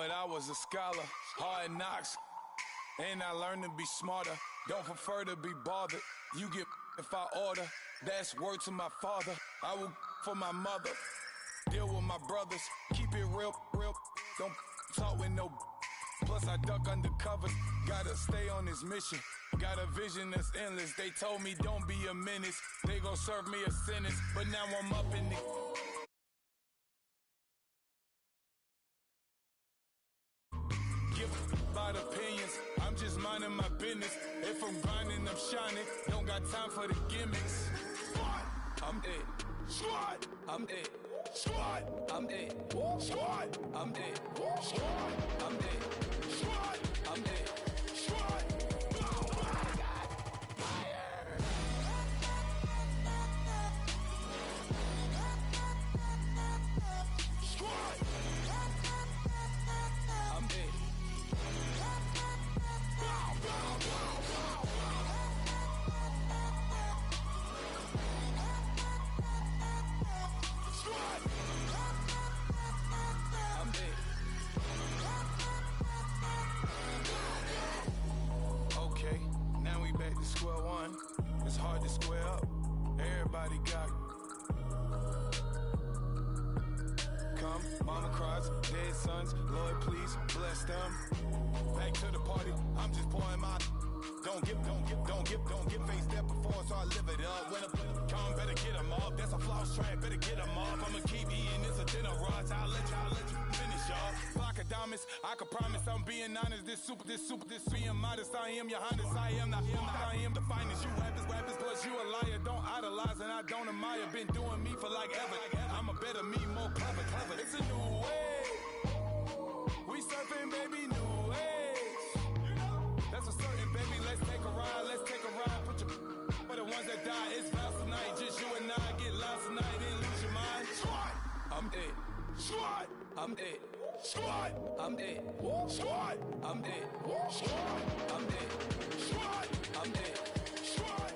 but I was a scholar. Hard knocks, and I learned to be smarter. Don't prefer to be bothered. You get if I order. That's word to my father. I will for my mother. Deal with my brothers. Keep it real. Don't talk with no. Plus I duck undercover. Gotta stay on this mission. Got a vision that's endless. They told me don't be a menace. They gon' serve me a sentence. But now I'm up in the... Give about opinions. I'm just minding my business. If I'm grinding, I'm shining. Don't got time for the gimmicks. I'm dead. Squad. I'm dead. Squad. I'm dead. Squad. I'm dead. Squad. I'm dead. Squad. I'm dead. Squad. Square one, it's hard to square up. Everybody got come, mama cries, dead sons. Lord, please bless them. Back to the party, I'm just pouring my. Don't get face that before, so I live it up. When I come, better get them up. That's a floss track, better get them up. I'ma keep eating, it's a dinner rush. I'll let you finish, y'all. Flock of diamonds, I can promise I'm being honest. This being modest. I am your highness, I am the finest. You rappers, plus you a liar. Don't idolize and I don't admire. Been doing me for like ever. I'm a better me, more clever. It's a new way. We surfing, baby, new age. That's a certain, baby. Let's take a ride. Put your for the ones that die. It's vows tonight. Just you and I get lost tonight. Then lose your mind. Squad. I'm dead. Squad. I'm dead. Squad. I'm dead. Squad. I'm dead. Squad. I'm dead. Squad. I'm dead. Squad.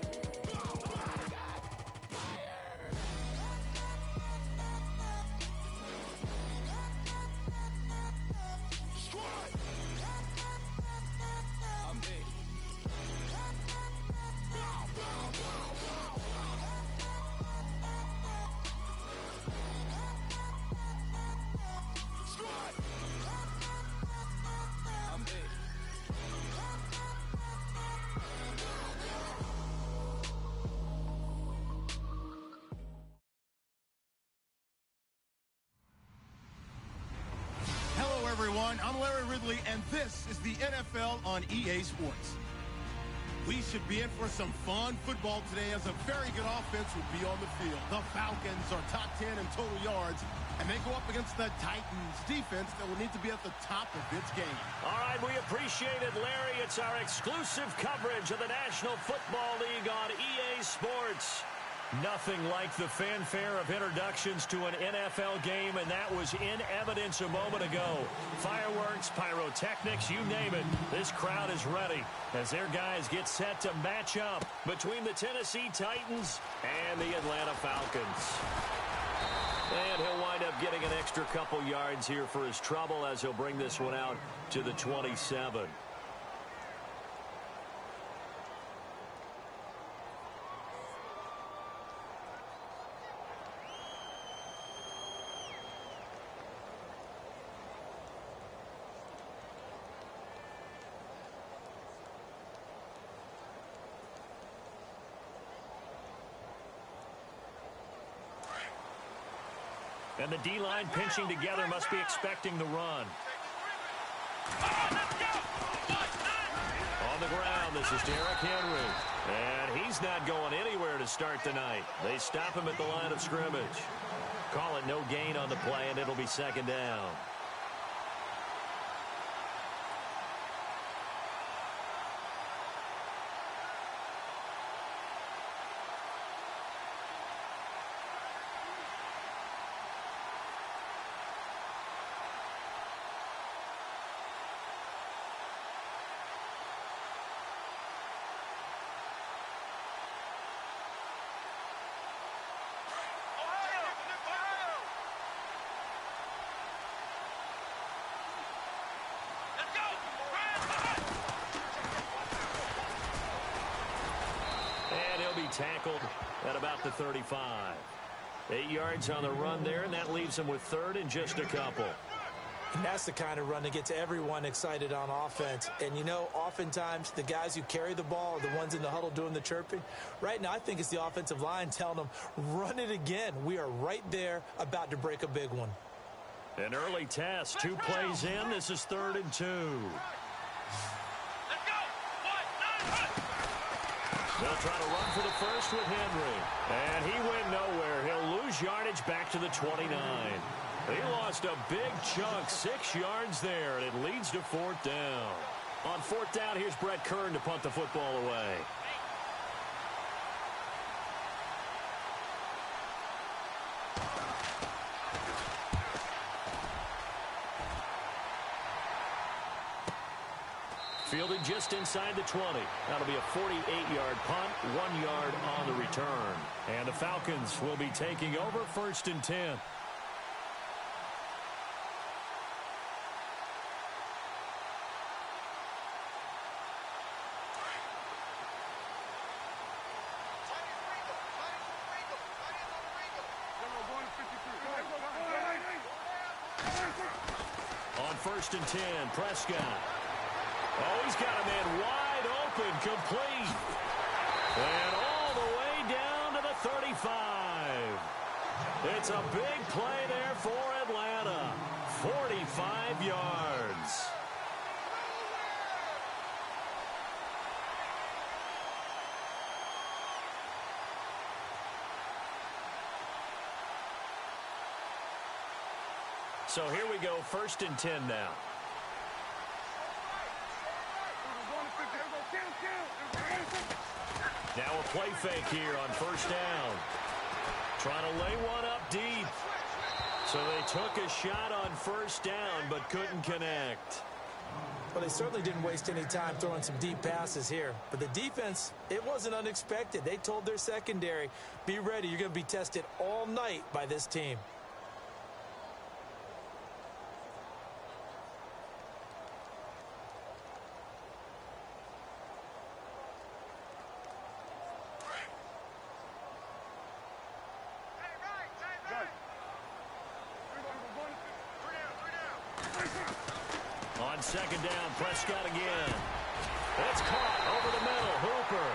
Oh my God. Fire. Squad. I'm dead. Hello, everyone. I'm Larry Ridley, and this is the NFL on EA Sports. We should be in for some fun football today as a very good offense will be on the field. The Falcons are top 10 in total yards, and they go up against the Titans defense that will need to be at the top of its game. All right, we appreciate it, Larry. It's our exclusive coverage of the National Football League on EA Sports. Nothing like the fanfare of introductions to an NFL game, and that was in evidence a moment ago. Fireworks, pyrotechnics, you name it. This crowd is ready as their guys get set to match up between the Tennessee Titans and the Atlanta Falcons. And he'll wind up getting an extra couple yards here for his trouble as he'll bring this one out to the 27. And the D-line pinching together must be expecting the run. On the ground, this is Derrick Henry. And he's not going anywhere to start the night. They stop him at the line of scrimmage. Call it no gain on the play, and it'll be second down. tackled at about the 35. 8 yards on the run there, and that leaves him with third and just a couple. And that's the kind of run that gets everyone excited on offense. And, you know, oftentimes the guys who carry the ball are the ones in the huddle doing the chirping. Right now, I think it's the offensive line telling them, run it again. We are right there about to break a big one. An early test. 2 plays in. This is 3rd and 2. Let's go. 1, 9, They'll try to run for the first with Henry. And he went nowhere. He'll lose yardage back to the 29. He lost a big chunk, 6 yards there, and it leads to 4th down. On 4th down, here's Brett Kern to punt the football away. Fielded just inside the 20. That'll be a 48-yard punt, 1 yard on the return. And the Falcons will be taking over 1st and 10. On 1st and 10, Prescott. Oh, he's got a man wide open, complete. And all the way down to the 35. It's a big play there for Atlanta. 45 yards. So here we go, 1st and 10 now. Now a play fake here on 1st down. Trying to lay one up deep. So they took a shot on 1st down, but couldn't connect. Well, they certainly didn't waste any time throwing some deep passes here. But the defense, it wasn't unexpected. They told their secondary, be ready. You're going to be tested all night by this team. On 2nd down, Prescott again. It's caught over the middle, Hooper.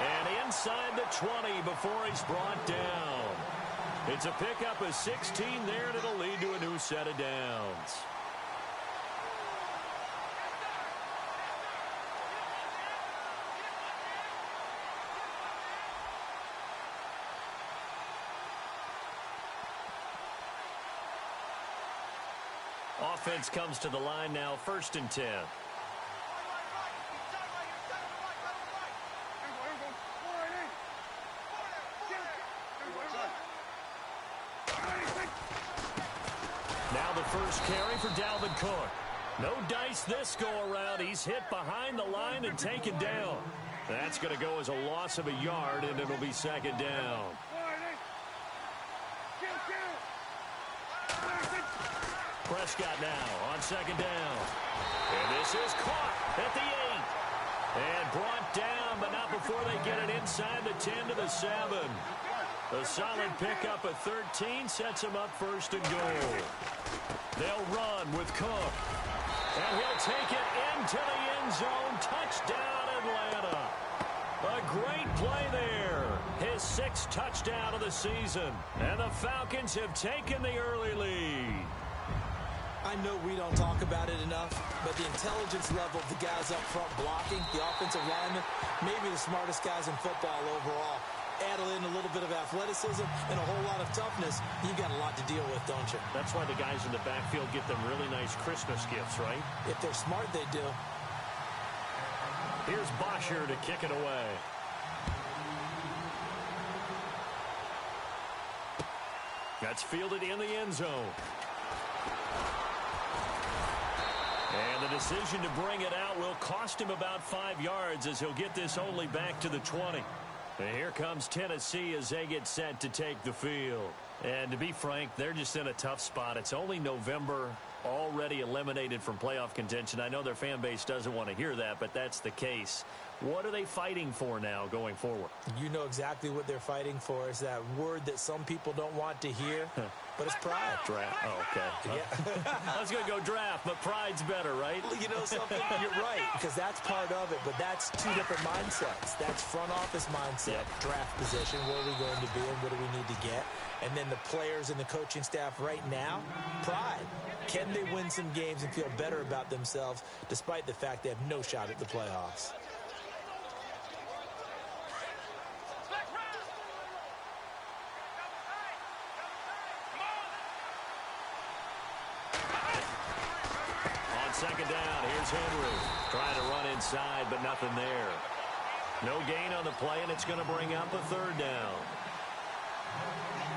And inside the 20 before he's brought down. It's a pickup of 16 there, and it'll lead to a new set of downs. Offense comes to the line now, 1st and 10. Now the first carry for Dalvin Cook. No dice this go-around. He's hit behind the line and taken down. That's going to go as a loss of a yard, and it'll be 2nd down. Prescott now on 2nd down. And this is caught at the 8. And brought down, but not before they get it inside the 10 to the 7. A solid pickup of 13 sets him up 1st and goal. They'll run with Cook. And he'll take it into the end zone. Touchdown, Atlanta. A great play there. His 6th touchdown of the season. And the Falcons have taken the early lead. I know we don't talk about it enough, but the intelligence level of the guys up front blocking, the offensive linemen, maybe the smartest guys in football overall. Add in a little bit of athleticism and a whole lot of toughness, you've got a lot to deal with, don't you? That's why the guys in the backfield get them really nice Christmas gifts, right? If they're smart, they do. Here's Bosher to kick it away. That's fielded in the end zone. And the decision to bring it out will cost him about 5 yards as he'll get this only back to the 20. And here comes Tennessee as they get set to take the field. And to be frank, they're just in a tough spot. It's only November, already eliminated from playoff contention. I know their fan base doesn't want to hear that, but that's the case. What are they fighting for now going forward? You know exactly what they're fighting for. Is that word that some people don't want to hear, but it's pride. Draft. Oh, okay. Yeah. I was going to go draft, but pride's better, right? You know something? You're right, because that's part of it, but that's two different mindsets. That's front office mindset, draft position, where are we going to be and what do we need to get? And then the players and the coaching staff right now, pride. Can they win some games and feel better about themselves despite the fact they have no shot at the playoffs? Second down, here's Henry. Trying to run inside, but nothing there. No gain on the play, and it's going to bring up a third down.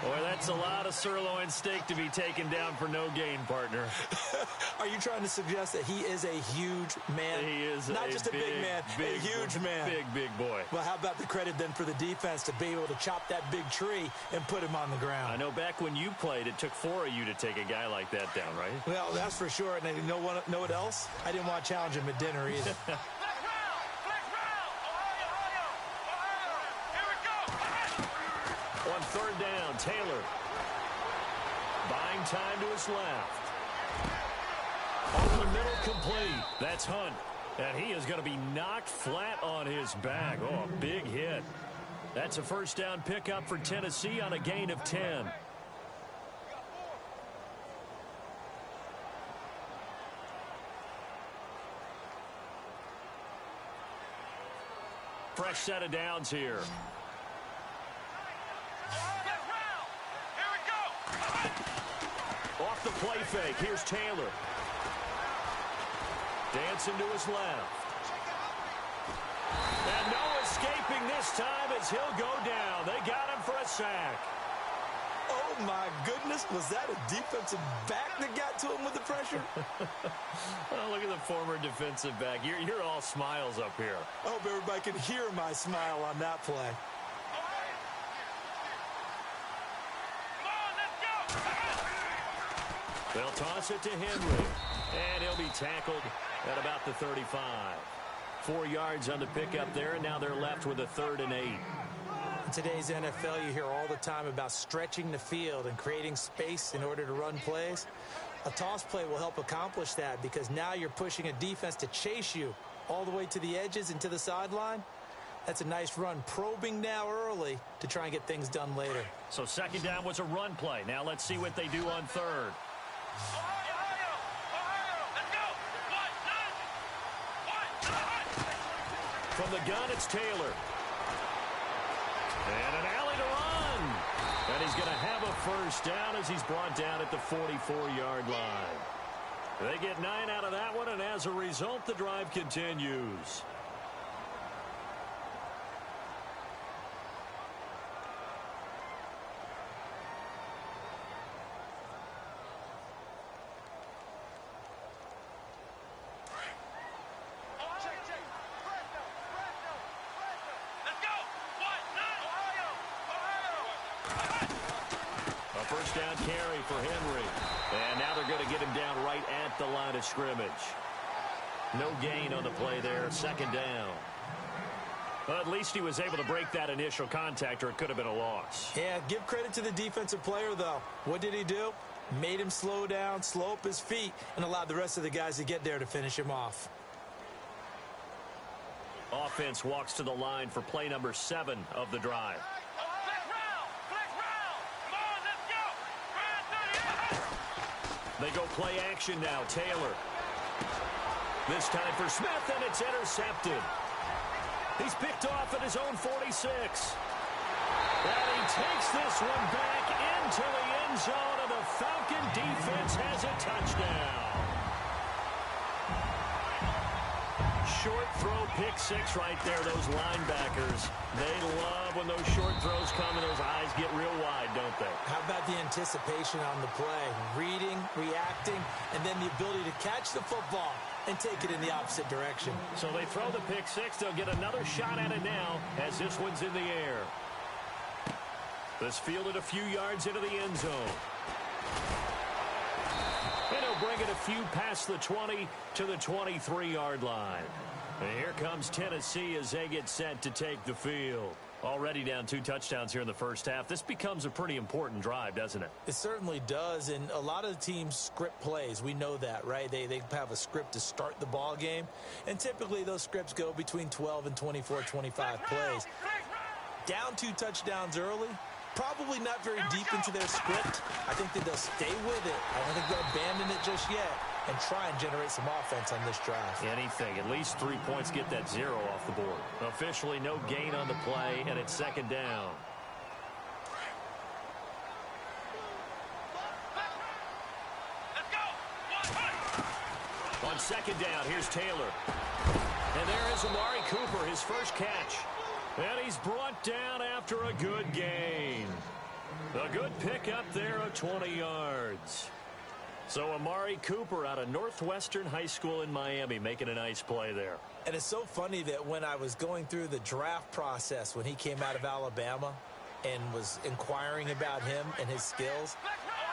Boy, that's a lot of sirloin steak to be taken down for no gain, partner. Are you trying to suggest that he is a huge man? He is not just a big man, a huge man. Big boy. Well, how about the credit then for the defense to be able to chop that big tree and put him on the ground? I know back when you played, it took 4 of you to take a guy like that down, right? Well, that's for sure. And you know what else? I didn't want to challenge him at dinner either. On third down, Taylor. Buying time to his left. Over the middle, complete. That's Hunt. And he is going to be knocked flat on his back. Oh, a big hit. That's a first down pickup for Tennessee on a gain of 10. Fresh set of downs here. Off the play fake. Here's Taylor. Dancing to his left. And no escaping this time as he'll go down. They got him for a sack. Oh, my goodness. Was that a defensive back that got to him with the pressure? Oh, look at the former defensive back. You're all smiles up here. I hope everybody can hear my smile on that play. They'll toss it to Henry. And he'll be tackled at about the 35. 4 yards on the pickup there, and now they're left with a 3rd and 8. In today's NFL, you hear all the time about stretching the field and creating space in order to run plays. A toss play will help accomplish that because now you're pushing a defense to chase you all the way to the edges and to the sideline. That's a nice run, probing now early to try and get things done later. So second down was a run play. Now let's see what they do on third. From the gun, it's Taylor. And an alley to run. And he's going to have a first down as he's brought down at the 44-yard line. They get 9 out of that one, and as a result, the drive continues. First down carry for Henry. And now they're going to get him down right at the line of scrimmage. No gain on the play there. Second down. Well, at least he was able to break that initial contact, or it could have been a loss. Yeah, give credit to the defensive player, though. What did he do? Made him slow down, slow up his feet, and allowed the rest of the guys to get there to finish him off. Offense walks to the line for play number 7 of the drive. They go play action now. Taylor. This time for Smith, and it's intercepted. He's picked off at his own 46. And he takes this one back into the end zone, and the Falcon defense has a touchdown. Short throw, pick 6 right there. Those linebackers, they love when those short throws come and those eyes get real wide, don't they? How about the anticipation on the play? Reading, reacting, and then the ability to catch the football and take it in the opposite direction. So they throw the pick 6. They'll get another shot at it now as this one's in the air. This fielded a few yards into the end zone. And he'll bring it a few past the 20 to the 23-yard line. And here comes Tennessee as they get set to take the field. Already down 2 touchdowns here in the first half. This becomes a pretty important drive, doesn't it? It certainly does, and a lot of the teams script plays. We know that, right? They have a script to start the ball game, and typically those scripts go between 12 and 24, 25 plays. Down 2 touchdowns early, probably not very deep into their script. I think that they'll stay with it. I don't think they'll abandon it just yet and try and generate some offense on this drive. Anything. At least 3 points, get that 0 off the board. Officially no gain on the play, and it's second down. On second down, here's Taylor. And there is Amari Cooper, his first catch. And he's brought down after a good gain. A good pickup there of 20 yards. So Amari Cooper out of Northwestern High School in Miami making a nice play there. And it's so funny that when I was going through the draft process when he came out of Alabama and was inquiring about him and his skills,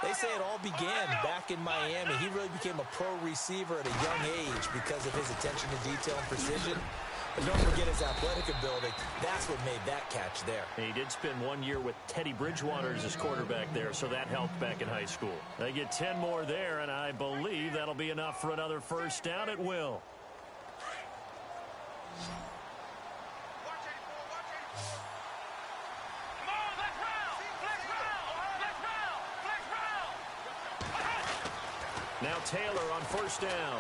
they say it all began back in Miami. He really became a pro receiver at a young age because of his attention to detail and precision. But don't forget his athletic ability. That's what made that catch there. He did spend 1 year with Teddy Bridgewater as his quarterback there, so that helped back in high school. They get 10 more there, and I believe that'll be enough for another first down. It will. Now Taylor on first down.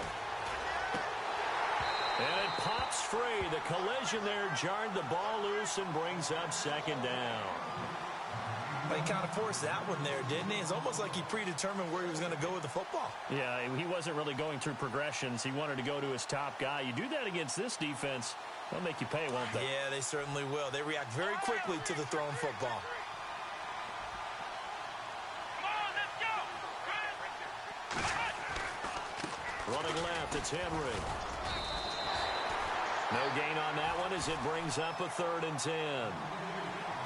And it pops free. The collision there jarred the ball loose and brings up second down. He kind of forced that one there, didn't he? It's almost like he predetermined where he was going to go with the football. Yeah, he wasn't really going through progressions. He wanted to go to his top guy. You do that against this defense, they'll make you pay, won't they? Yeah, they certainly will. They react very quickly to the thrown football. Running left, it's Henry. No gain on that one as it brings up a 3rd and 10.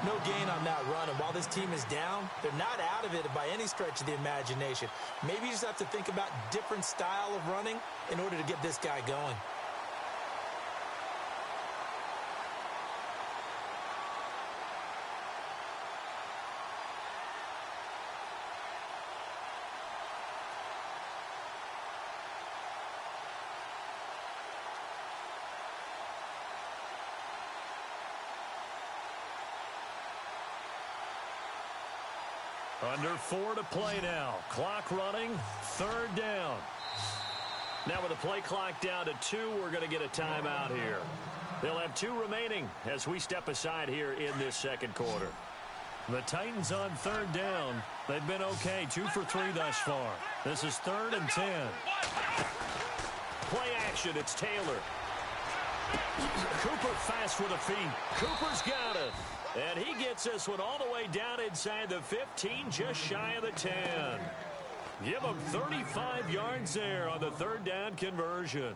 No gain on that run, and while this team is down, they're not out of it by any stretch of the imagination. Maybe you just have to think about different style of running in order to get this guy going. Under 4 to play now. Clock running, 3rd down. Now with the play clock down to 2, we're going to get a timeout here. They'll have 2 remaining as we step aside here in this second quarter. The Titans on 3rd down. They've been okay, 2 for 3 thus far. This is 3rd and 10. Play action, it's Taylor. Cooper fast with the feet. Cooper's got it. And he gets this one all the way down inside the 15, just shy of the 10. Give him 35 yards there on the 3rd down conversion.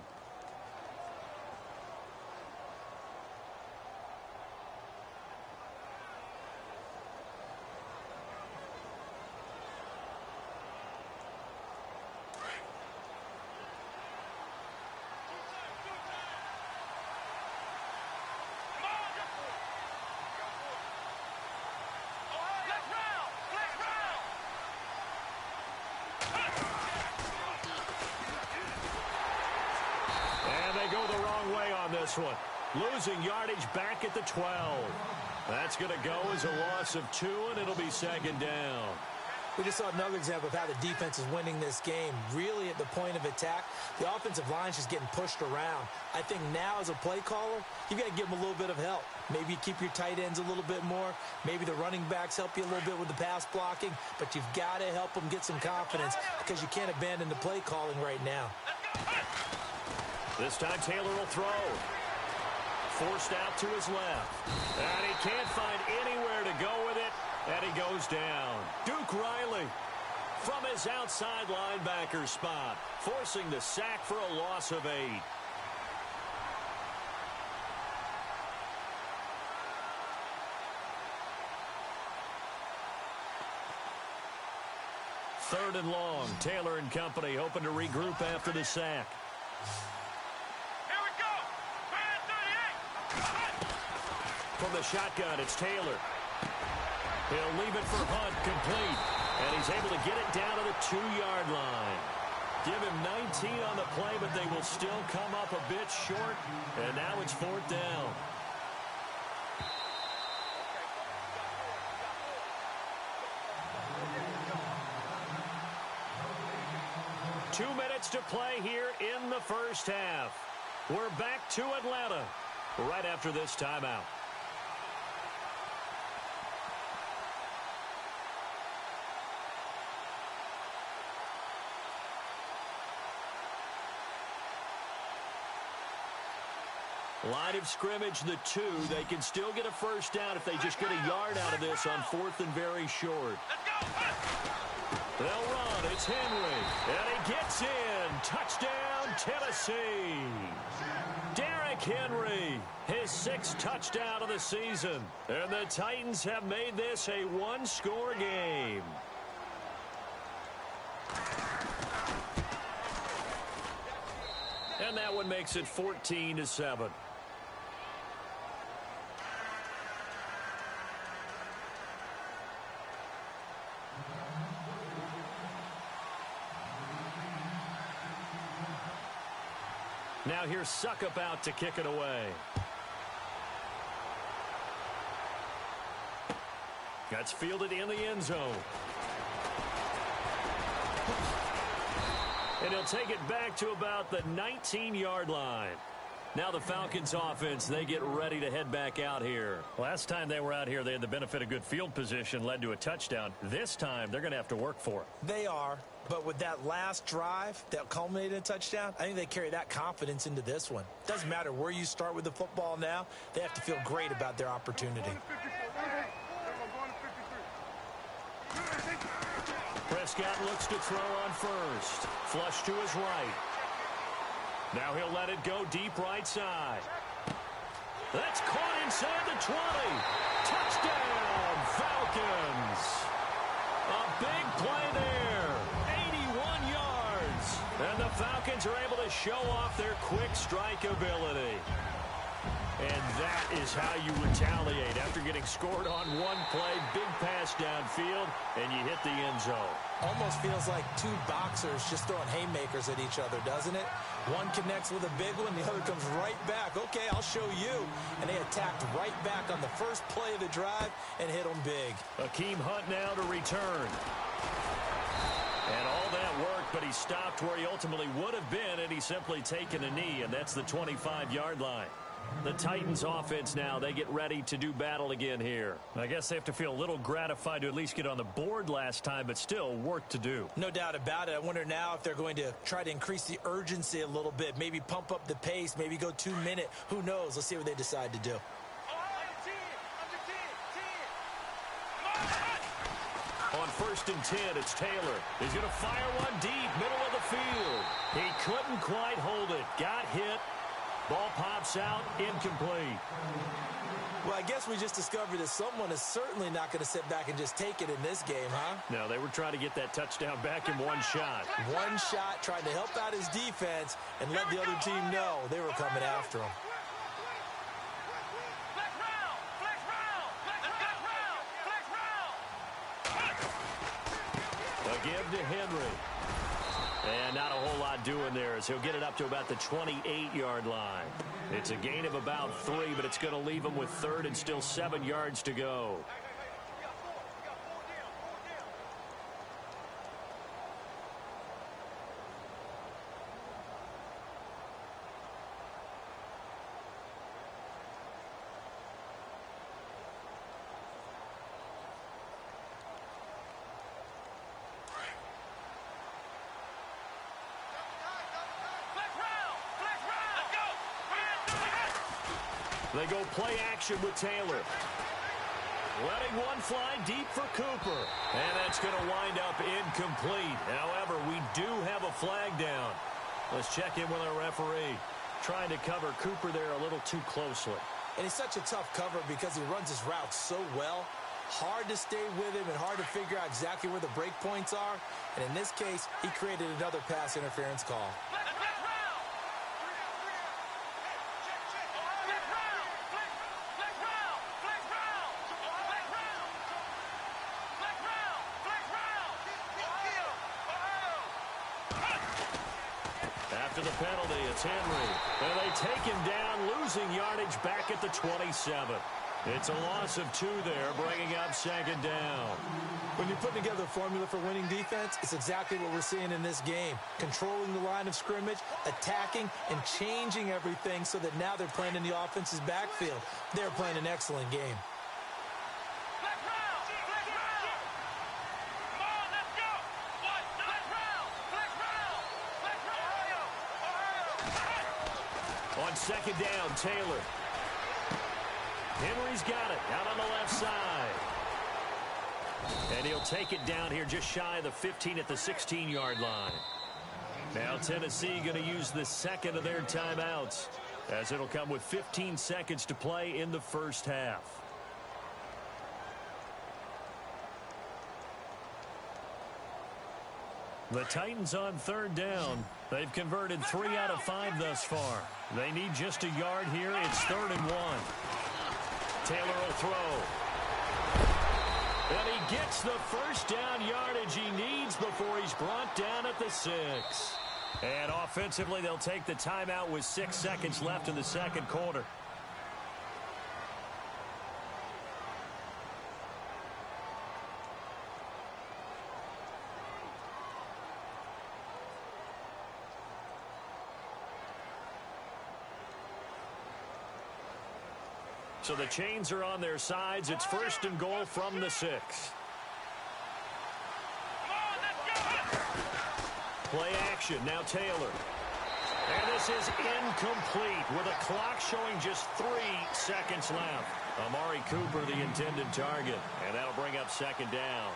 This one. Losing yardage back at the 12. That's going to go as a loss of 2, and it'll be 2nd down. We just saw another example of how the defense is winning this game. Really at the point of attack, the offensive line is just getting pushed around. I think now as a play caller, you've got to give them a little bit of help. Maybe you keep your tight ends a little bit more. Maybe the running backs help you a little bit with the pass blocking. But you've got to help them get some confidence because you can't abandon the play calling right now. This time Taylor will throw. Forced out to his left. And he can't find anywhere to go with it. And he goes down. Duke Riley from his outside linebacker spot, forcing the sack for a loss of 8. 3rd and long. Taylor and company hoping to regroup after the sack. Here we go. Man 38. From the shotgun, it's Taylor. He'll leave it for Hunt, complete. And he's able to get it down to the 2-yard line. Give him 19 on the play, but they will still come up a bit short. And now it's 4th down. Two minutes to play here in the first half. We're back to Atlanta right after this timeout. Line of scrimmage, the 2. They can still get a first down if they just get a yard out of this on 4th and very short. They'll run. It's Henry. And he gets in. Touchdown, Tennessee. Derrick Henry, his 6th touchdown of the season. And the Titans have made this a one-score game. And that one makes it 14-7. Now here's Suckup out to kick it away. That's fielded in the end zone. And he'll take it back to about the 19-yard line. Now the Falcons offense, they get ready to head back out here. Last time they were out here, they had the benefit of good field position, led to a touchdown. This time, they're going to have to work for it. They are, but with that last drive that culminated in a touchdown, I think they carry that confidence into this one. Doesn't matter where you start with the football now, they have to feel great about their opportunity. Prescott looks to throw on first. Flush to his right. Now he'll let it go deep right side. That's caught inside the 20. Touchdown, Falcons. A big play there. 81 yards. And the Falcons are able to show off their quick strike ability. And that is how you retaliate after getting scored on one play, big pass downfield, and you hit the end zone. Almost feels like two boxers just throwing haymakers at each other, doesn't it? One connects with a big one, the other comes right back. Okay, I'll show you. And they attacked right back on the first play of the drive and hit them big. Akeem Hunt now to return. And all that worked, but he stopped where he ultimately would have been, and he's simply taken a knee, and that's the 25-yard line. The Titans offense now, they get ready to do battle again here. I guess they have to feel a little gratified to at least get on the board last time, but still work to do. No doubt about it. I wonder now if they're going to try to increase the urgency a little bit, maybe pump up the pace, maybe go 2 minute. Who knows? Let's see what they decide to do. On 1st and 10, it's Taylor. He's going to fire one deep, middle of the field. He couldn't quite hold it. Got hit. Ball pops out, incomplete. Well, I guess we just discovered that someone is certainly not going to sit back and just take it in this game, huh? No, they were trying to get that touchdown back in one shot. One shot, trying to help out his defense and let the other team know they were coming after him. Again to Henry. And not a whole lot doing there as he'll get it up to about the 28-yard line. It's a gain of about 3, but it's going to leave him with 3rd and still 7 yards to go. They go play action with Taylor. Letting one fly deep for Cooper. And that's going to wind up incomplete. However, we do have a flag down. Let's check in with our referee. Trying to cover Cooper there a little too closely. And he's such a tough cover because he runs his routes so well. Hard to stay with him and hard to figure out exactly where the break points are. And in this case, he created another pass interference call. After the penalty, it's Henry. And they take him down, losing yardage back at the 27. It's a loss of 2 there, bringing up second down. When you're putting together a formula for winning defense, it's exactly what we're seeing in this game. Controlling the line of scrimmage, attacking, and changing everything so that now they're playing in the offense's backfield. They're playing an excellent game. On second down, Taylor. Henry's got it out on the left side. And he'll take it down here just shy of the 15 at the 16-yard line. Now Tennessee going to use the second of their timeouts, as it'll come with 15 seconds to play in the first half. The Titans on third down. They've converted 3 out of 5 thus far. They need just a yard here. It's 3rd and 1. Taylor will throw. And he gets the first down yardage he needs before he's brought down at the 6. And offensively, they'll take the timeout with 6 seconds left in the second quarter. So the chains are on their sides. It's 1st and goal from the 6. Play action. Now Taylor. And this is incomplete with a clock showing just 3 seconds left. Amari Cooper, the intended target. And that'll bring up second down.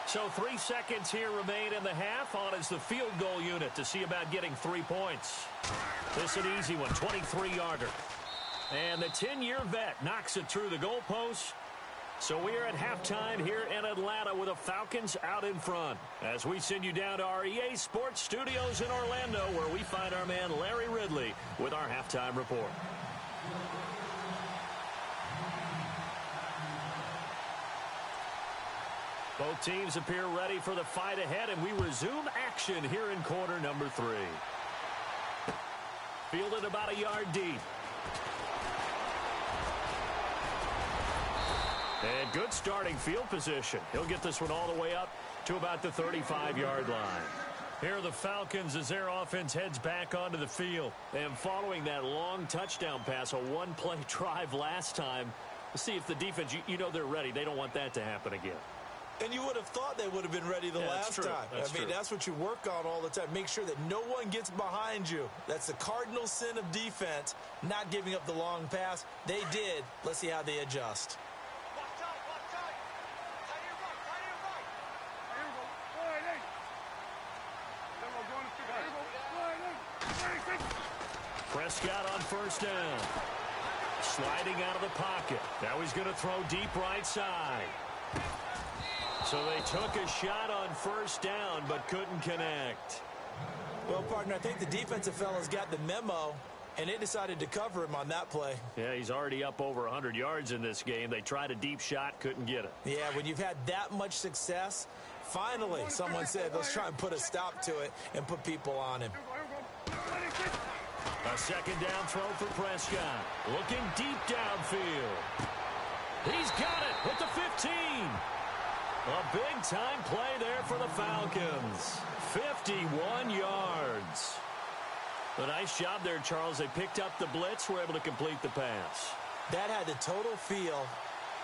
So 3 seconds here remain in the half. On is the field goal unit to see about getting 3 points. This is an easy one, 23-yarder. And the 10-year vet knocks it through the goalpost. So we're at halftime here in Atlanta with the Falcons out in front. As we send you down to our EA Sports Studios in Orlando, where we find our man Larry Ridley with our halftime report. Both teams appear ready for the fight ahead, and we resume action here in quarter number 3. Fielded about a yard deep. And good starting field position. He'll get this one all the way up to about the 35-yard line. Here are the Falcons as their offense heads back onto the field. And following that long touchdown pass, a one-play drive last time, let's see if the defense, you know they're ready. They don't want that to happen again. And you would have thought they would have been ready the last time. I mean, that's what you work on all the time. Make sure that no one gets behind you. That's the cardinal sin of defense, not giving up the long pass. They did. Let's see how they adjust. Prescott on first down. Sliding out of the pocket. Now he's going to throw deep right side. So they took a shot on first down, but couldn't connect. Well, partner, I think the defensive fellas got the memo, and they decided to cover him on that play. Yeah, he's already up over 100 yards in this game. They tried a deep shot, couldn't get it. Yeah, when you've had that much success, finally someone said, let's try and put a stop to it and put people on him. A second down throw for Prescott. Looking deep downfield. He's got it with the 15. A big-time play there for the Falcons. 51 yards. A nice job there, Charles. They picked up the blitz, were able to complete the pass. That had the total feel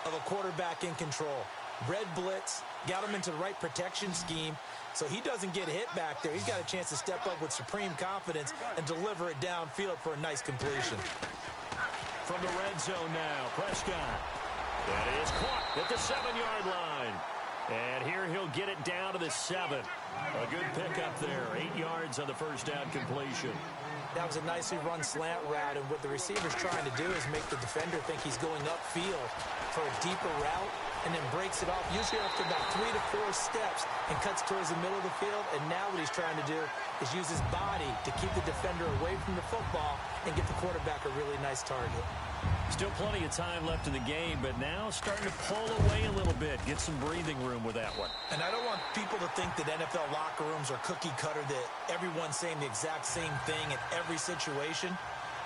of a quarterback in control. Red blitz, got him into the right protection scheme, so he doesn't get hit back there. He's got a chance to step up with supreme confidence and deliver it downfield for a nice completion. From the red zone now, Prescott. That is caught at the 7-yard line. And here he'll get it down to the 7. A good pickup there. 8 yards on the first down completion. That was a nicely run slant route, and what the receiver's trying to do is make the defender think he's going upfield for a deeper route, and then breaks it off, usually after about 3 to 4 steps, and cuts towards the middle of the field. And now what he's trying to do is use his body to keep the defender away from the football and get the quarterback a really nice target. Still plenty of time left in the game, but now starting to pull away a little bit. Get some breathing room with that one. And I don't want people to think that NFL locker rooms are cookie cutter, that everyone's saying the exact same thing in every situation.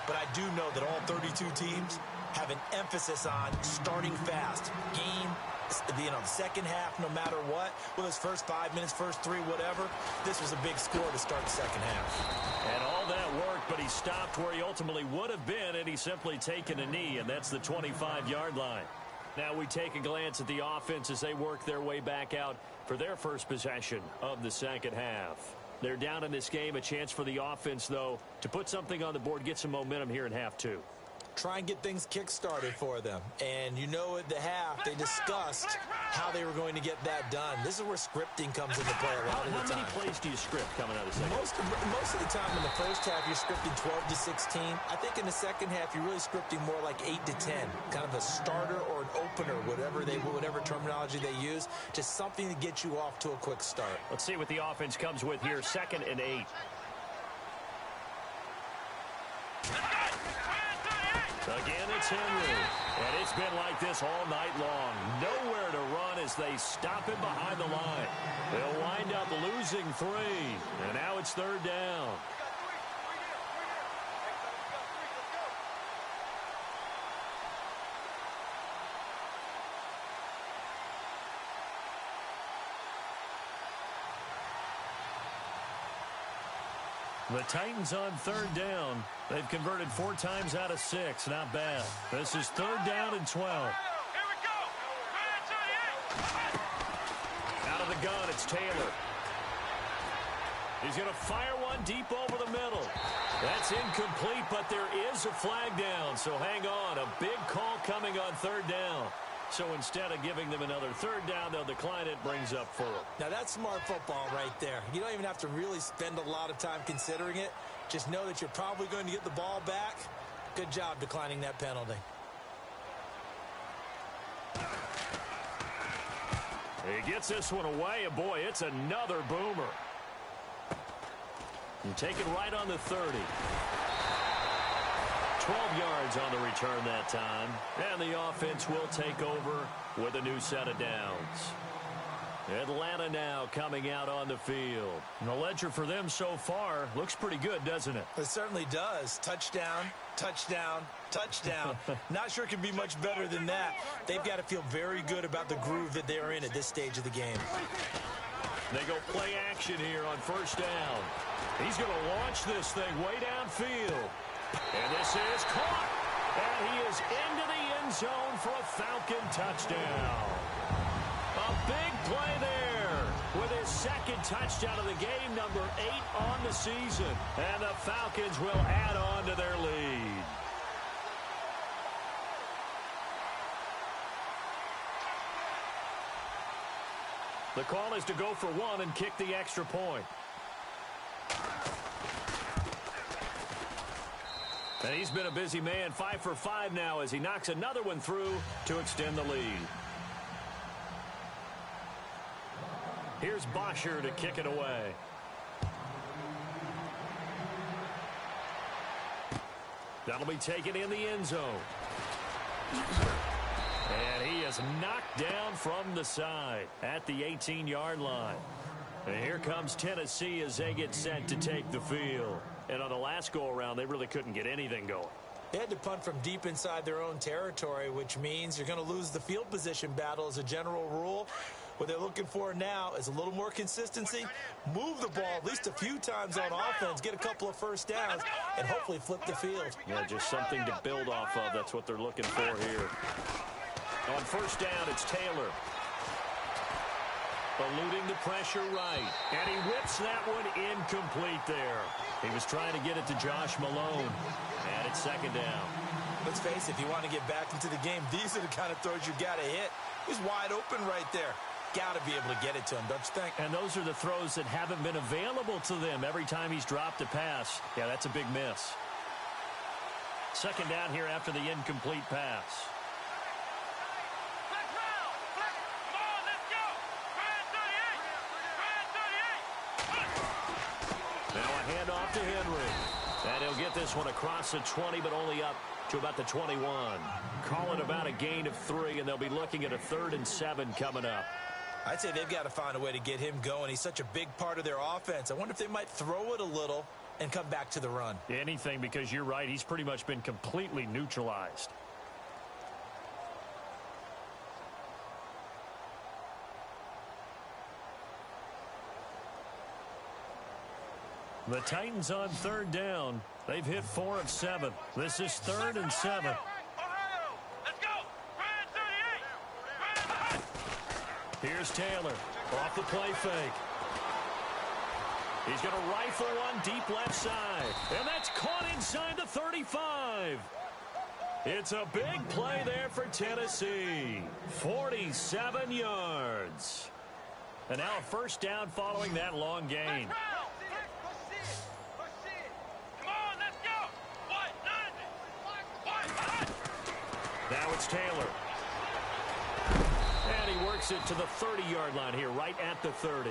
But I do know that all 32 teams have an emphasis on starting fast. Game, the second half, no matter what. Well, his first 5 minutes, first 3, whatever. This was a big score to start the second half. And all that worked, but he stopped where he ultimately would have been, and he's simply taken a knee, and that's the 25-yard line. Now we take a glance at the offense as they work their way back out for their first possession of the second half. They're down in this game. A chance for the offense, though, to put something on the board, get some momentum here in half 2. Try and get things kick-started for them. And you know at the half, they discussed how they were going to get that done. This is where scripting comes into play a lot of the time. How many plays do you script coming out of the second? Most of the time in the first half, you're scripting 12 to 16. I think in the second half, you're really scripting more like 8 to 10. Kind of a starter or an opener, whatever terminology they use. Just something to get you off to a quick start. Let's see what the offense comes with here. 2nd and 8. Again, it's Henry. And it's been like this all night long. Nowhere to run as they stop him behind the line. They'll wind up losing 3. And now it's 3rd down. The Titans on 3rd down. They've converted 4 times out of 6. Not bad. This is 3rd down and 12. Here we go. Out of the gun, it's Taylor. He's going to fire one deep over the middle. That's incomplete, but there is a flag down. So hang on. A big call coming on 3rd down. So instead of giving them another 3rd down, they'll decline it. Brings up 4. Now that's smart football right there. You don't even have to really spend a lot of time considering it. Just know that you're probably going to get the ball back. Good job declining that penalty. He gets this one away, and boy, it's another boomer. And take it right on the 30. 12 yards on the return that time. And the offense will take over with a new set of downs. Atlanta now coming out on the field. And the ledger for them so far looks pretty good, doesn't it? It certainly does. Touchdown, touchdown, touchdown. Not sure it can be much better than that. They've got to feel very good about the groove that they're in at this stage of the game. They go play action here on 1st down. He's going to launch this thing way downfield. And this is caught. And he is into the end zone for a Falcon touchdown. A big play there with his 2nd touchdown of the game, number 8 on the season. And the Falcons will add on to their lead. The call is to go for 1 and kick the extra point. And he's been a busy man, 5 for 5 now as he knocks another one through to extend the lead. Here's Bosher to kick it away. That'll be taken in the end zone. And he is knocked down from the side at the 18-yard line. And here comes Tennessee as they get set to take the field. And on the last go-around, they really couldn't get anything going. They had to punt from deep inside their own territory, which means you're going to lose the field position battle as a general rule. What they're looking for now is a little more consistency, move the ball at least a few times on offense, get a couple of 1st downs, and hopefully flip the field. Yeah, just something to build off of. That's what they're looking for here. On 1st down, it's Taylor. Eluding the pressure right. And he whips that one incomplete there. He was trying to get it to Josh Malone. And it's 2nd down. Let's face it, if you want to get back into the game, these are the kind of throws you got to hit. He's wide open right there. got to be able to get it to him, don't you think? And those are the throws that haven't been available to them every time he's dropped a pass. Yeah, that's a big miss. Second down here after the incomplete pass. Now a handoff to Henry. And he'll get this one across the 20, but only up to about the 21. Call it about a gain of 3, and they'll be looking at a 3rd and 7 coming up. I'd say they've got to find a way to get him going. He's such a big part of their offense. I wonder if they might throw it a little and come back to the run. Anything, because you're right. He's pretty much been completely neutralized. The Titans on 3rd down. They've hit 4 of 7. This is 3rd and 7. Let's go. Here's Taylor off the play fake. He's going to rifle one deep left side. And that's caught inside the 35. It's a big play there for Tennessee. 47 yards. And now a first down following that long gain. Now it's Taylor. And he works it to the 30-yard line here, right at the 30.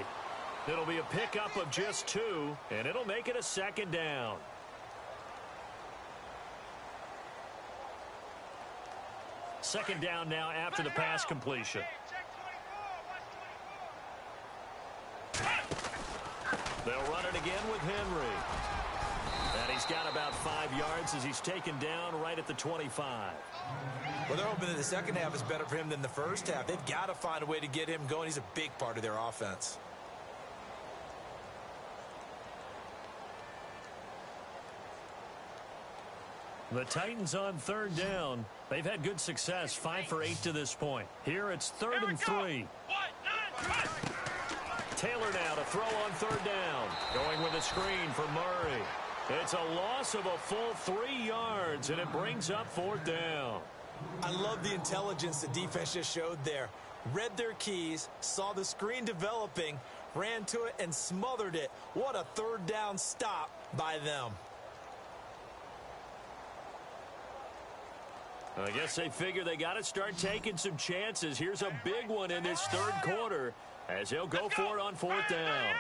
It'll be a pickup of just 2, and it'll make it a second down. Second down now after the pass completion. They'll run it again with Henry. And he's got about 5 yards as he's taken down right at the 25. Well, they're hoping that the second half is better for him than the first half. They've got to find a way to get him going. He's a big part of their offense. The Titans on 3rd down. They've had good success, 5 for 8 to this point. Here it's 3rd and 3. Taylor now to throw on 3rd down. Going with a screen for Murray. It's a loss of a full 3 yards, and it brings up 4th down. I love the intelligence the defense just showed there. Read their keys, saw the screen developing, ran to it, and smothered it. What a 3rd down stop by them. I guess they figure they got to start taking some chances. Here's a big one in this 3rd quarter as he'll go for it on 4th down.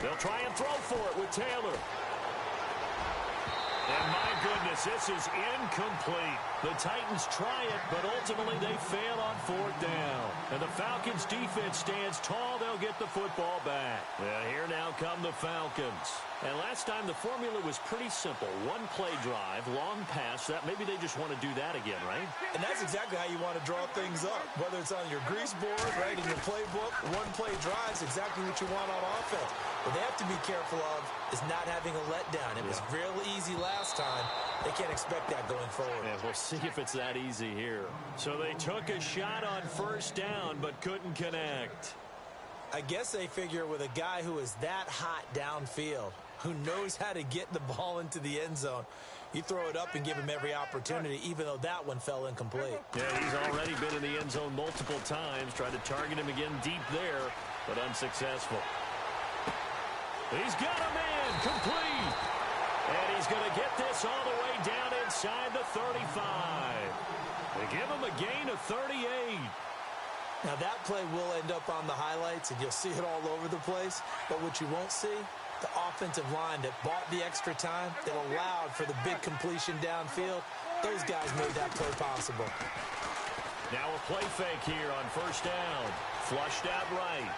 They'll try and throw for it with Taylor. And my goodness, this is incomplete. The Titans try it, but ultimately they fail on 4th down. And the Falcons defense stands tall. They'll get the football back. Well, here now come the Falcons. And last time the formula was pretty simple. One play drive, long pass. That maybe they just want to do that again, right? And that's exactly how you want to draw things up. Whether it's on your grease board, right, in your playbook, one play drive is exactly what you want on offense. What they have to be careful of is not having a letdown. It was real easy last time. They can't expect that going forward. Yeah, we'll see if it's that easy here. So they took a shot on 1st down but couldn't connect. I guess they figure with a guy who is that hot downfield, who knows how to get the ball into the end zone, you throw it up and give him every opportunity, even though that one fell incomplete. Yeah, he's already been in the end zone multiple times, tried to target him again deep there, but unsuccessful. He's got a man complete. And he's going to get this all the way down inside the 35. They give him a gain of 38. Now that play will end up on the highlights, and you'll see it all over the place. But what you won't see, the offensive line that bought the extra time, that allowed for the big completion downfield, those guys made that play possible. Now a play fake here on 1st down. Flushed out right.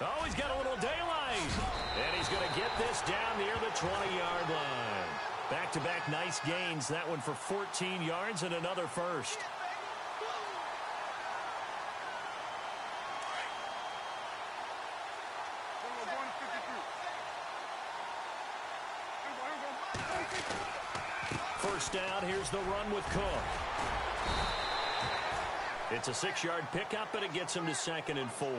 Oh, he's got a little daylight. And he's going to get this down near the 20-yard line. Back-to-back nice gains. That one for 14 yards and another first. First down, here's the run with Cook. It's a 6-yard pickup, but it gets him to 2nd and 4.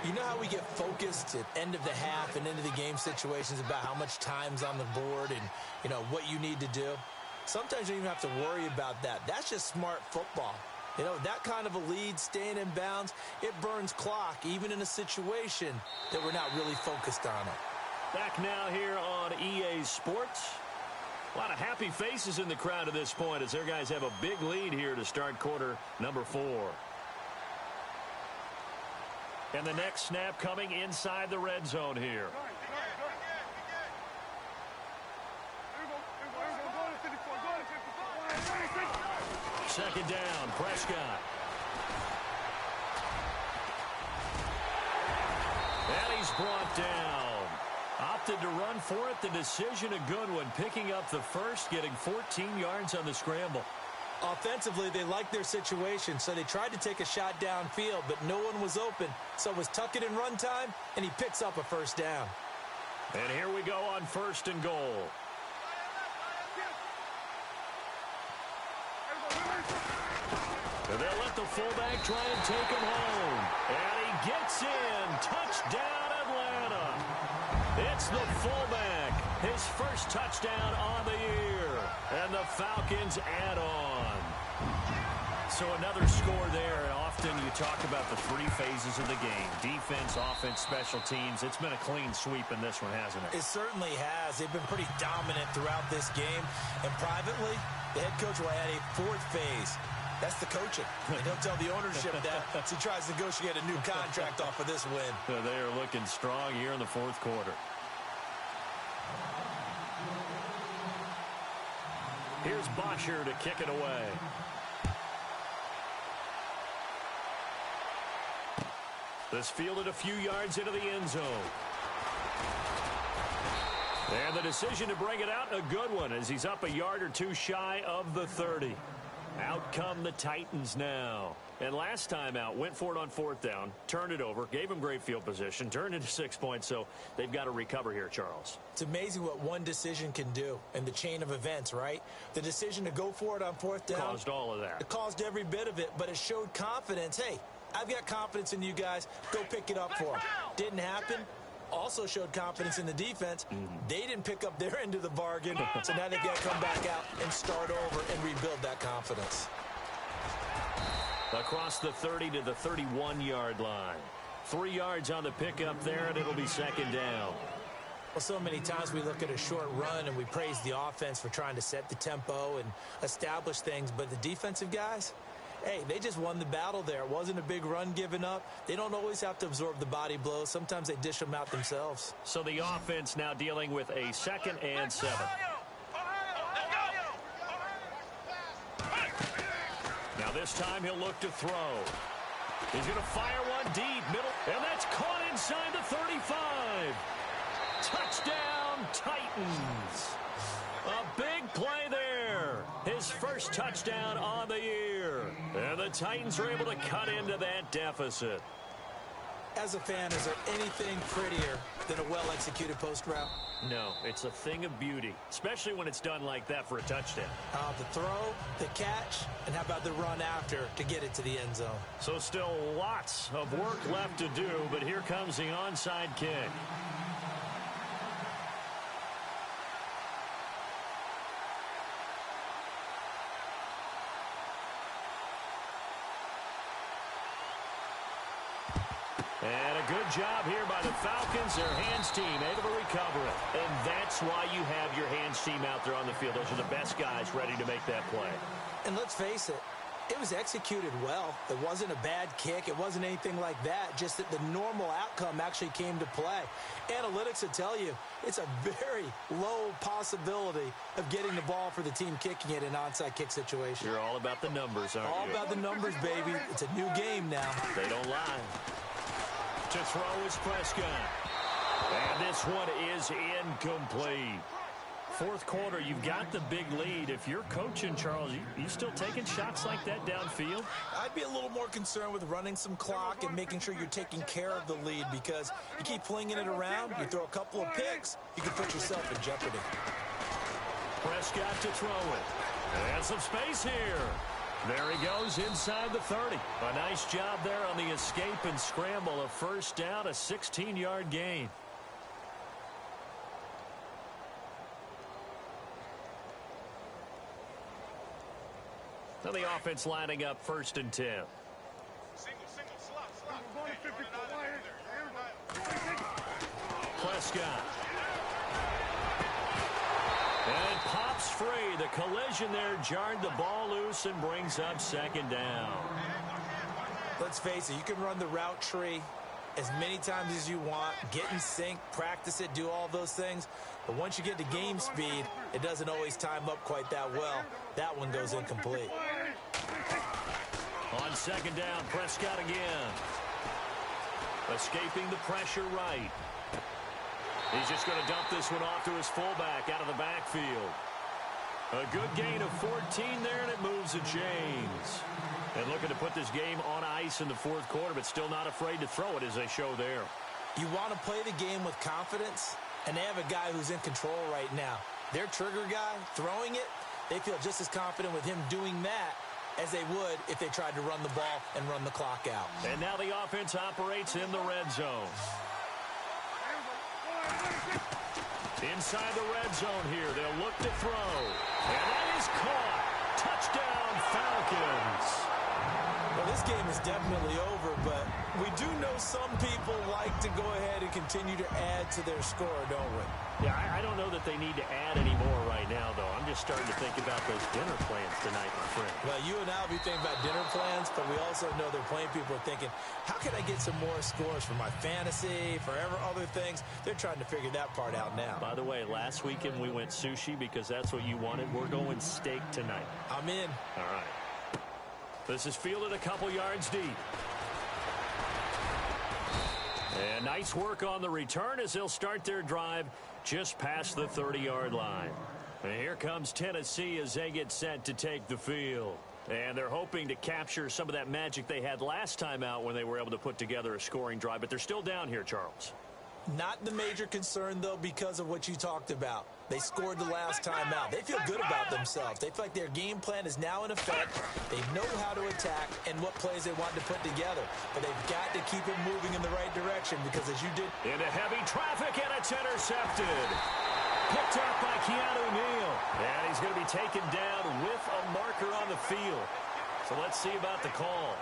You know how we get focused at end of the half and into the game situations about how much time's on the board and, you know, what you need to do? sometimes you don't even have to worry about that. That's just smart football. You know, that kind of a lead, staying in bounds, it burns clock, even in a situation that we're not really focused on it. Back now here on EA Sports. A lot of happy faces in the crowd at this point as their guys have a big lead here to start quarter number 4. And the next snap coming inside the red zone here. Second down, Prescott. And he's brought down. Opted to run for it. The decision a good one. Picking up the first, getting 14 yards on the scramble. Offensively, they liked their situation, so they tried to take a shot downfield, but no one was open. So it was tuck it in run time, and he picks up a first down. And here we go on 1st and goal. And they'll let the fullback try and take him home. And he gets in. Touchdown, Atlanta. It's the fullback. His first touchdown on the year. And the Falcons add on. So another score there. Often you talk about the 3 phases of the game. Defense, offense, special teams. It's been a clean sweep in this one, hasn't it? It certainly has. They've been pretty dominant throughout this game. And privately, the head coach will add a 4th phase. That's the coaching. And he'll tell the ownership that as he tries to negotiate a new contract off of this win. They are looking strong here in the 4th quarter. Here's Bosher to kick it away. This fielded a few yards into the end zone. And the decision to bring it out, a good one, as he's up a yard or 2 shy of the 30. Out come the Titans now. And last time out, went for it on 4th down, turned it over, gave him great field position, turned into 6 points, so they've got to recover here, Charles. It's amazing what one decision can do in the chain of events, right? The decision to go for it on 4th down. Caused all of that. It caused every bit of it, but it showed confidence. Hey, I've got confidence in you guys. Go pick it up for them. Didn't happen. Also showed confidence in the defense. They didn't pick up their end of the bargain, so now they've got to come back out and start over and rebuild that confidence. Across the 30 to the 31-yard line. 3 yards on the pickup there, and it'll be 2nd down. Well, so many times we look at a short run and we praise the offense for trying to set the tempo and establish things, but the defensive guys, hey, they just won the battle there. It wasn't a big run given up. They don't always have to absorb the body blows. Sometimes they dish them out themselves. So the offense now dealing with a 2nd and 7. Now this time he'll look to throw. He's going to fire one deep, middle, and that's caught inside the 35. Touchdown, Titans. A big play there. His first touchdown on the year. And the Titans are able to cut into that deficit. As a fan, is there anything prettier than a well-executed post route? No, it's a thing of beauty, especially when it's done like that for a touchdown. The throw, the catch, and how about the run after to get it to the end zone? So still lots of work left to do, but here comes the onside kick. And a good job here by the Falcons, their hands team, able to recover it. And that's why you have your hands team out there on the field. Those are the best guys ready to make that play. And let's face it, it was executed well. It wasn't a bad kick. It wasn't anything like that, just that the normal outcome actually came to play. Analytics will tell you it's a very low possibility of getting the ball for the team kicking it in an onside kick situation. You're all about the numbers, aren't you? All about the numbers, baby. It's a new game now. They don't lie. To throw is Prescott. And this one is incomplete. 4th quarter, you've got the big lead. If you're coaching, Charles, you still taking shots like that downfield? I'd be a little more concerned with running some clock and making sure you're taking care of the lead, because you keep flinging it around, you throw a couple of picks, you can put yourself in jeopardy. Prescott to throw it. And some space here. There he goes inside the 30. A nice job there on the escape and scramble. A first down, a 16-yard gain. And the offense lining up 1st and 10. Prescott. And it pops free. The collision there jarred the ball loose and brings up 2nd down. Let's face it, you can run the route tree as many times as you want, get in sync, practice it, do all those things. But once you get to game speed, it doesn't always time up quite that well. That one goes incomplete. On 2nd down, Prescott again. Escaping the pressure right. He's just going to dump this one off to his fullback out of the backfield. A good gain of 14 there, and it moves to James. And looking to put this game on ice in the 4th quarter, but still not afraid to throw it as they show there. You want to play the game with confidence, and they have a guy who's in control right now. Their trigger guy, throwing it, they feel just as confident with him doing that as they would if they tried to run the ball and run the clock out. And now the offense operates in the red zone. Inside the red zone here, they'll look to throw. And that is caught. Touchdown, Falcons. Well, this game is definitely over, but we do know some people like to go ahead and continue to add to their score, don't we? Yeah, I don't know that they need to add any more right now, though. I'm just starting to think about those dinner plans tonight, my friend. Well, you and I will be thinking about dinner plans, but we also know there are plenty of people are thinking, how can I get some more scores for my fantasy, for other things? They're trying to figure that part out now. By the way, last weekend we went sushi because that's what you wanted. We're going steak tonight. I'm in. All right. This is fielded a couple yards deep. And nice work on the return as they'll start their drive just past the 30-yard line. And here comes Tennessee as they get set to take the field. And they're hoping to capture some of that magic they had last time out when they were able to put together a scoring drive. But they're still down here, Charles. Not the major concern, though, because of what you talked about. They scored the last time out. They feel good about themselves. They feel like their game plan is now in effect. They know how to attack and what plays they want to put together. But they've got to keep it moving in the right direction because, as you did... Into heavy traffic, and it's intercepted. Picked up by Keanu Neal. And he's going to be taken down with a marker on the field. So let's see about the call.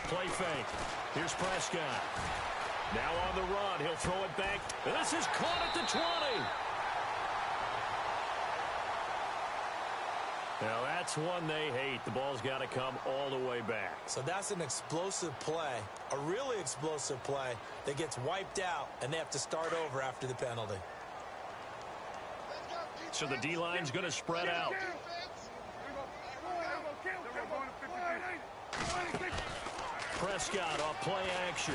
Play fake. Here's Prescott. Now on the run. He'll throw it back. This is caught at the 20. Now that's one they hate. The ball's got to come all the way back. So that's an explosive play, a really explosive play that gets wiped out, and they have to start over after the penalty. So the D-line's going to spread out. Prescott off play action.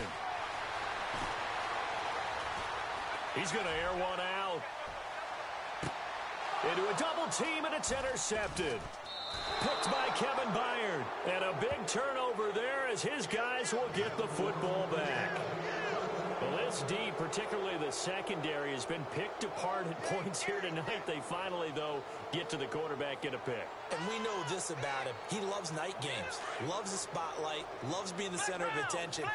He's going to air one out. Into a double team, and it's intercepted. Picked by Kevin Byard. And a big turnover there as his guys will get the football back. Well, this D, particularly the secondary, has been picked apart at points here tonight. They finally, though, get to the quarterback, get a pick. And we know this about him. He loves night games, loves the spotlight, loves being the center of attention.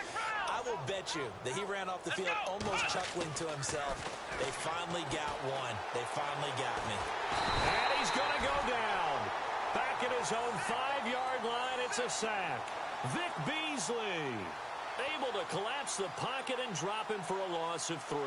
I will bet you that he ran off the field almost chuckling to himself. They finally got one. They finally got me. And he's going to go down. Back at his own 5-yard line, it's a sack. Vic Beasley able to collapse the pocket and drop him for a loss of 3.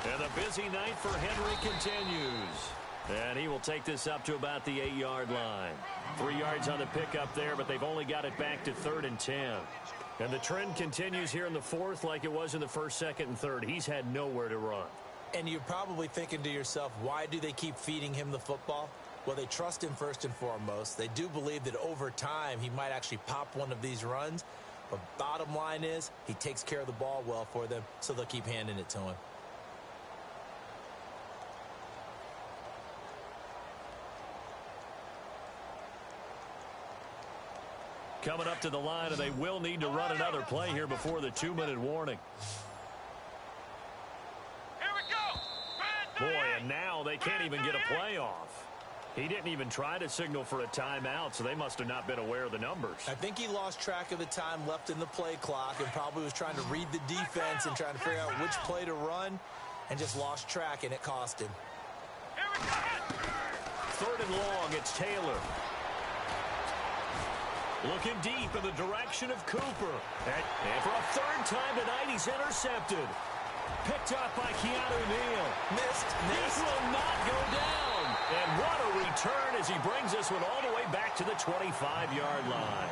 And the busy night for Henry continues. And he will take this up to about the 8-yard line. 3 yards on the pickup there, but they've only got it back to 3rd and 10. And the trend continues here in the 4th like it was in the 1st, 2nd, and 3rd. He's had nowhere to run. And you're probably thinking to yourself, why do they keep feeding him the football? Well, they trust him first and foremost. They do believe that over time he might actually pop one of these runs. But bottom line is he takes care of the ball well for them, so they'll keep handing it to him. Coming up to the line, and they will need to run another play here before the 2-minute warning. Here we go. Boy, and now they can't even get a play off. He didn't even try to signal for a timeout, so they must have not been aware of the numbers. I think he lost track of the time left in the play clock and probably was trying to read the defense and trying to figure out which play to run and just lost track, and it cost him. Here we go. 3rd and long, it's Taylor. Looking deep in the direction of Cooper. And for a 3rd time tonight, he's intercepted. Picked up by Keanu Neal. Missed. This will not go down. And what a return as he brings this one all the way back to the 25-yard line.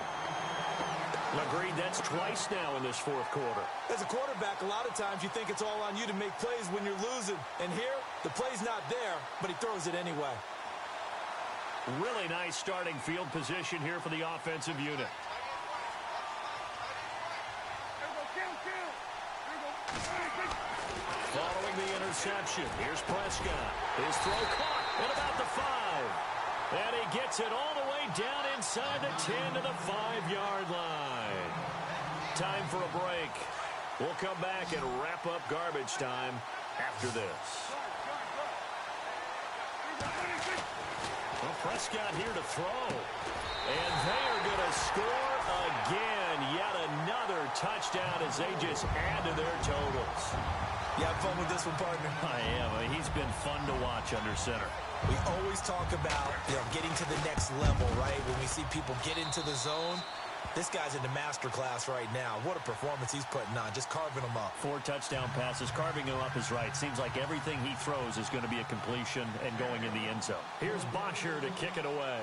Agreed, that's twice now in this 4th quarter. As a quarterback, a lot of times you think it's all on you to make plays when you're losing. And here, the play's not there, but he throws it anyway. Really nice starting field position here for the offensive unit. Following the interception, here's Prescott. His throw caught at about the 5. And he gets it all the way down inside the 10 to the 5-yard line. Time for a break. We'll come back and wrap up garbage time after this. Well, Prescott here to throw. And they are going to score again. Yet another touchdown as they just add to their totals. You have fun with this one, partner? I am. He's been fun to watch under center. We always talk about, getting to the next level, right? When we see people get into the zone, this guy's in the master class right now. What a performance he's putting on, just carving them up. 4 touchdown passes. Carving him up is right. Seems like everything he throws is going to be a completion and going in the end zone. Here's Bosher to kick it away.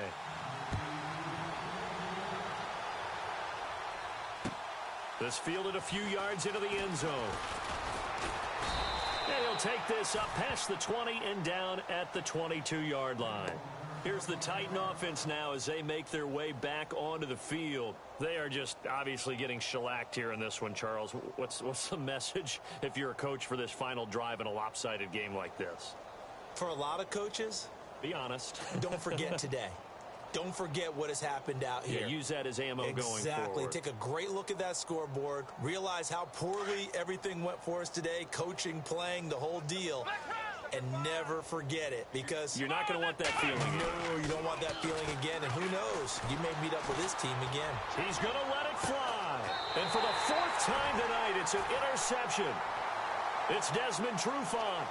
This fielded a few yards into the end zone. And he'll take this up past the 20 and down at the 22-yard line. Here's the Titan offense now as they make their way back onto the field. They are just obviously getting shellacked here in this one, Charles. What's the message if you're a coach for this final drive in a lopsided game like this? For a lot of coaches, be honest. Don't forget today. Don't forget what has happened out here. Yeah, use that as ammo going forward. Exactly. Take a great look at that scoreboard. Realize how poorly everything went for us today. Coaching, playing, the whole deal. And never forget it, because you're not going to want that feeling again. No, you don't want that feeling again. And who knows? You may meet up with this team again. He's going to let it fly. And for the 4th time tonight, it's an interception. It's Desmond Trufant.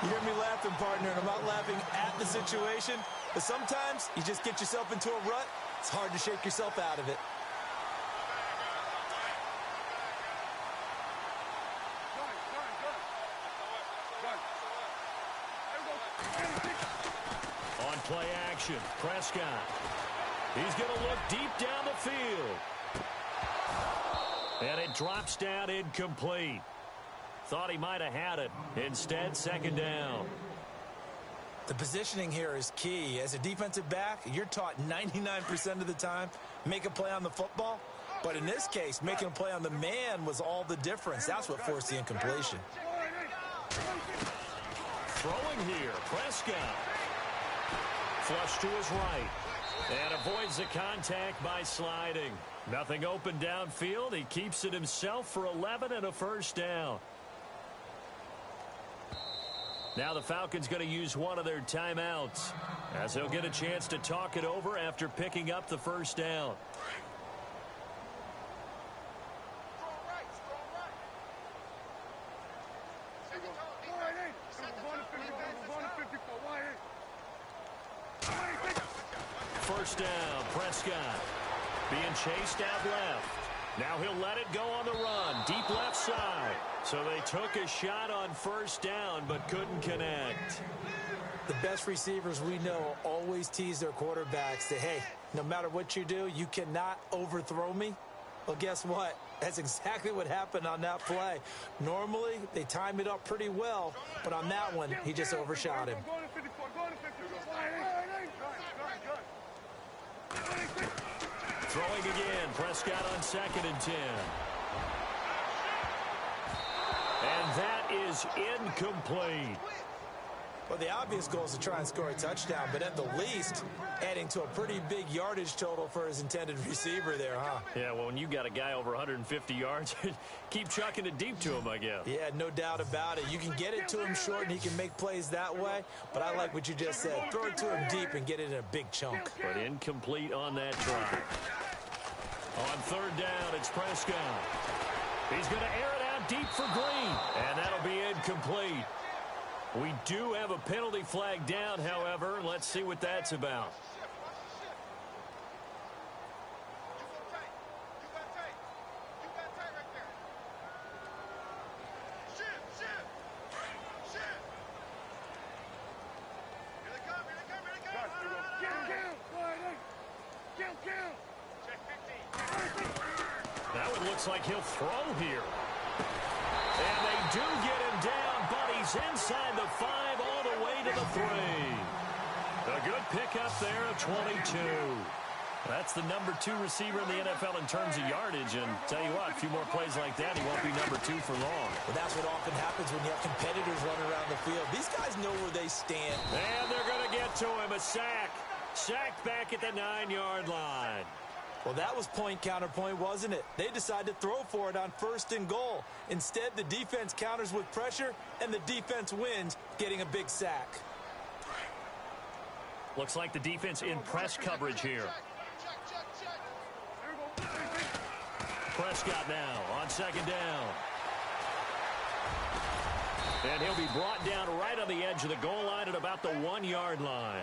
You hear me laughing, partner, and I'm not laughing at the situation, but sometimes you just get yourself into a rut. It's hard to shake yourself out of it. On play action, Prescott. He's going to look deep down the field. And it drops down incomplete. Thought he might have had it. Instead, 2nd down. The positioning here is key. As a defensive back, you're taught 99% of the time, make a play on the football. But in this case, making a play on the man was all the difference. That's what forced the incompletion. Throwing here, Prescott. Flush to his right. And avoids the contact by sliding. Nothing open downfield. He keeps it himself for 11 and a 1st down. Now the Falcons going to use one of their timeouts as they'll get a chance to talk it over after picking up the 1st down. First down, Prescott being chased out left. Now he'll let it go on the run, deep left side. So they took a shot on 1st down, but couldn't connect. The best receivers we know always tease their quarterbacks that, hey, no matter what you do, you cannot overthrow me. Well, guess what? That's exactly what happened on that play. Normally, they time it up pretty well, but on that one, he just overshot him. Throwing again. Prescott on 2nd and 10. And that is incomplete. Well, the obvious goal is to try and score a touchdown, but at the least, adding to a pretty big yardage total for his intended receiver there, huh? Yeah, well, when you got a guy over 150 yards, keep chucking it deep to him, I guess. Yeah, no doubt about it. You can get it to him short, and he can make plays that way, but I like what you just said. Throw it to him deep and get it in a big chunk. But incomplete on that try. On 3rd down, it's Prescott. He's going to air it out deep for Green, and that'll be incomplete. We do have a penalty flag down, however. Let's see what that's about. Now it looks like he'll throw here. And they do get him down, but he's inside the 5 all the way to the 3. A good pickup there of 22. That's the number 2 receiver in the NFL in terms of yardage. And tell you what, a few more plays like that, he won't be number 2 for long. Well, that's what often happens when you have competitors running around the field. These guys know where they stand. And they're going to get to him. A sack. Sacked back at the 9-yard line. Well, that was point counterpoint, wasn't it? They decided to throw for it on 1st and goal. Instead, the defense counters with pressure, and the defense wins, getting a big sack. Looks like the defense in press coverage here. Prescott now on 2nd down. And he'll be brought down right on the edge of the goal line at about the 1-yard line.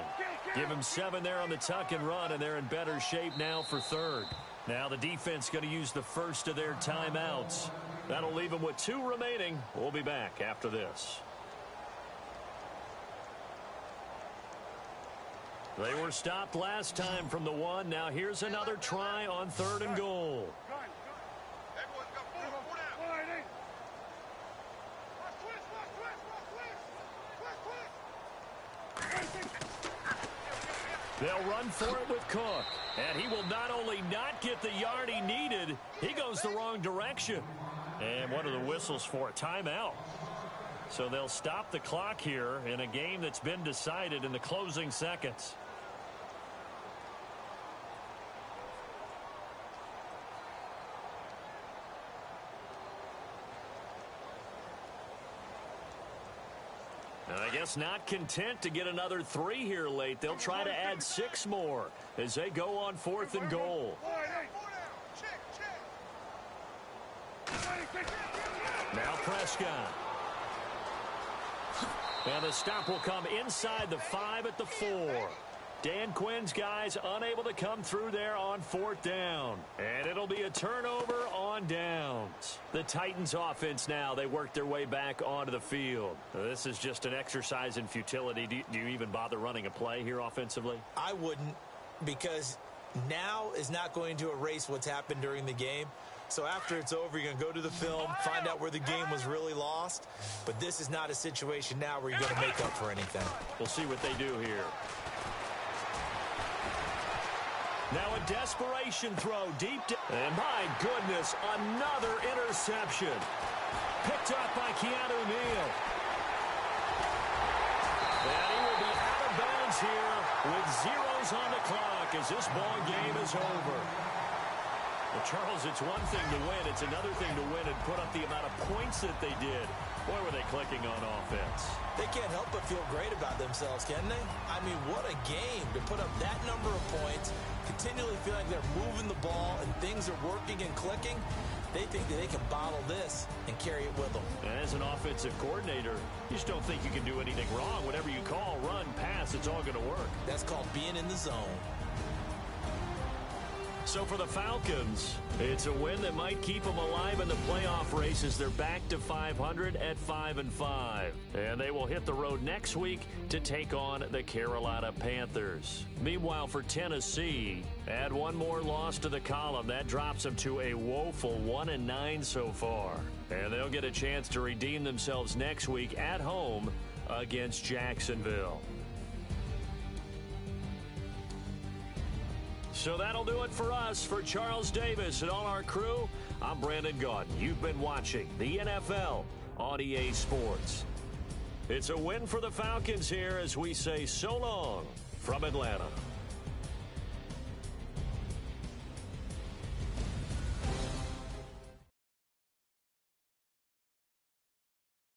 Give him 7 there on the tuck and run, and they're in better shape now for 3rd. Now the defense going to use the first of their timeouts. That'll leave them with 2 remaining. We'll be back after this. They were stopped last time from the 1. Now here's another try on 3rd and goal. They'll run for it with Cook. And he will not only not get the yard he needed, he goes the wrong direction. And what are the whistles for? Timeout. So they'll stop the clock here in a game that's been decided in the closing seconds. And I guess not content to get another 3 here late. They'll try to add 6 more as they go on 4th and goal. Now Prescott. And the stop will come inside the 5 at the 4. Dan Quinn's guys unable to come through there on 4th down. And it'll be a turnover on downs. The Titans offense now, they work their way back onto the field. This is just an exercise in futility. Do you even bother running a play here offensively? I wouldn't, because now is not going to erase what's happened during the game. So after it's over, you're going to go to the film, find out where the game was really lost. But this is not a situation now where you're going to make up for anything. We'll see what they do here. Now a desperation throw deep. And my goodness, another interception. Picked up by Keanu Neal. And he will be out of bounds here with zeros on the clock as this ball game is over. Well, Charles, it's one thing to win. It's another thing to win and put up the amount of points that they did. Boy, were they clicking on offense. They can't help but feel great about themselves, can they? I mean, what a game to put up that number of points, continually feel like they're moving the ball and things are working and clicking. They think that they can bottle this and carry it with them. And as an offensive coordinator, you just don't think you can do anything wrong. Whatever you call, run, pass, it's all going to work. That's called being in the zone. So for the Falcons, it's a win that might keep them alive in the playoff race as they're back to 500 at 5-5. And they will hit the road next week to take on the Carolina Panthers. Meanwhile, for Tennessee, add one more loss to the column. That drops them to a woeful 1-9 so far. And they'll get a chance to redeem themselves next week at home against Jacksonville. So that'll do it for us. For Charles Davis and all our crew, I'm Brandon Gaudin. You've been watching the NFL on EA Sports. It's a win for the Falcons here as we say so long from Atlanta.